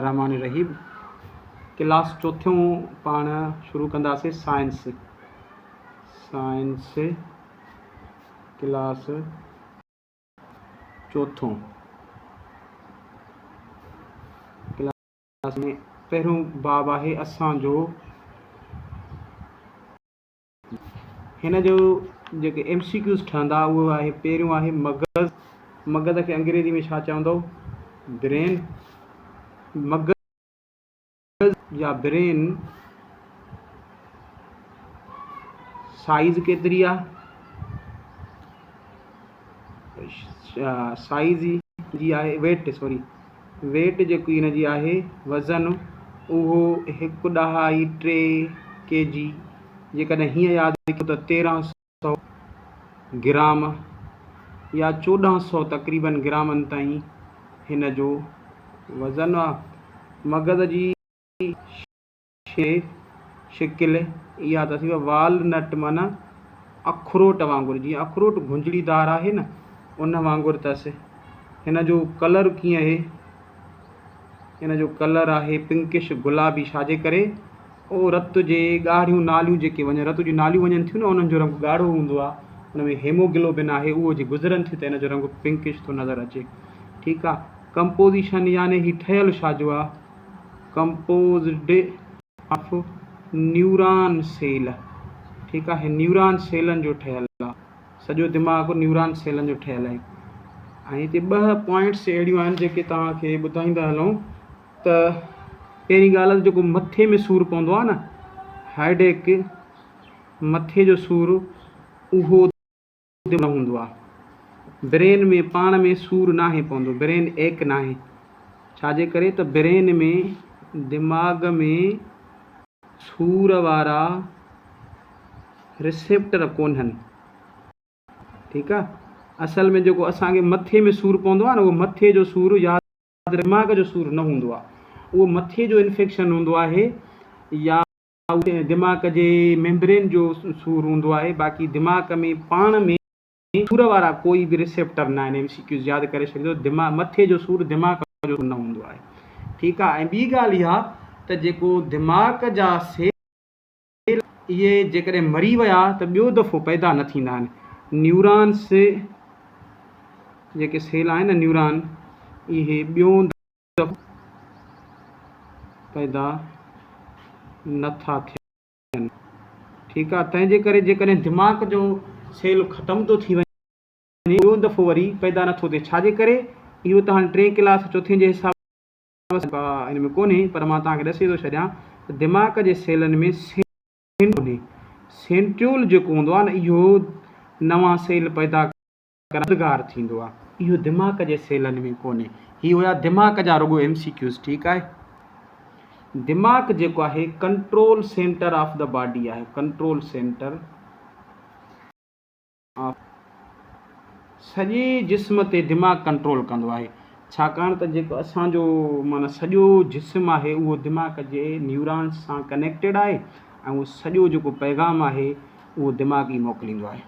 रहमान रहीम। Class चौथों पाण शुरू कंदासीं साइंस क्लास चौथों क्लास में पहिरियों बाब आहे असांजो हिन जो जेके MCQs ठहंदा उहो आहे पहिरियों आहे मगज़ खे अंग्रेज़ी में छा चवंदो ब्रेन। मगज़ या ब्रेन साइज़ केतिरी आहे, साइज़ जी आहे वेट जेकी हिन जी आहे वज़न उहो 1.3 kg। जेकॾहिं हीअं यादि रखो त 1300 ग्राम या 1400 तक़रीबन ग्रामनि ताईं हिन जो वज़न आहे। मगज़ जी शिकिल इहा त थी वालनट माना अखरोट वांगुरु, जीअं अखरोट गुंजड़ीदार आहे न उन वांगुरु अथसि। हिन जो कलर कीअं आहे, हिन जो कलर आहे पिंकिश गुलाबी। छाजे करे उहो रत जे ॻाढ़ियूं नालियूं जेके वञनि, रत जी नालियूं वञनि थियूं न उन्हनि जो रंग ॻाढ़ो हूंदो आहे, हुन में हेमोग्लोबिन आहे उहो जे गुज़रनि थियूं त हिन जो रंग पिंकिश थो नज़र अचे। ठीकु आहे। कंपोज़िशन याने ही ठहियलु छाजो आहे, कंपोज़्ड ऑफ न्यूरॉन सेल। ठीकु आहे। न्यूरॉन सेलनि जो ठहियलु आहे, सॼो दिमाग़ न्यूरॉन सेलनि जो ठहियलु आहे। ऐं हिते 2 पॉइंट्स अहिड़ियूं आहिनि जेके तव्हांखे ॿुधाईंदा हलूं त पहिरीं ॻाल्हि जेको मथे में सूरु पवंदो आहे न, हेडेक, मथे जो सूरु उहो न हूंदो आहे। ब्रेन में पाण में सूरु नाहे पवंदो, ब्रेन एक नाहे। छाजे करे त ब्रेन में दिमाग़ में सूर वारा रिसेप्टर कोन्हनि। ठीकु आहे। असल में जेको असांखे मथे में सूरु पवंदो आहे न उहो मथे जो सूरु या दिमाग़ जो सूरु न हूंदो आहे, उहो मथे जो इन्फेक्शन हूंदो आहे या दिमाग़ जे मेम्ब्रेन जो सूरु हूंदो आहे। बाक़ी दिमाग़ में पाण में सूर वारा कोई बि रिसेप्टर न आहिनि। MCQs यादि करे छॾिजो, मथे जो सूरु दिमाग़ जो न हूंदो आहे। ठीकु आहे। ऐं ॿी ॻाल्हि इहा त जेको दिमाग़ जा सेल इहे जेकॾहिं मरी विया त ॿियो दफ़ो पैदा न थींदा आहिनि। न्यूरॉन्स जेके सेल आहिनि न न्यूरॉन, इहे ॿियों दफ़ो पैदा नथा थियनि। ठीकु आहे। तंहिंजे करे जेकॾहिं दिमाग़ जो सेल ख़तमु थो थी वञे ॿियो दफ़ो वरी पैदा नथो थिए। छाजे करे इहो त हाणे 3 क्लास चौथे जे हिसाब सां हिन में कोन्हे, पर मां तव्हांखे ॾसे थो छॾियां त दिमाग़ जे सेलनि में सेंट्रियोल जेको हूंदो आहे न, इहो नवां सेल पैदा करदगार थींदो आहे। इहो दिमाग़ जे सेलनि में कोन्हे। ही हुया दिमाग़ जा रुॻो MCQs। ठीकु आहे। दिमाग़ जेको आहे control centre of the body आहे, कंट्रोल सेंटर ऑफ सॼे जिस्म ते दिमाग़ कंट्रोल कंदो आहे। छाकाणि त जेको असांजो माना सॼो जिस्म आहे उहो दिमाग़ जे न्यूरॉन्स सां कनेक्टेड आहे ऐं उहो सॼो जेको पैगाम आहे उहो दिमाग़ ई मोकिलींदो आहे।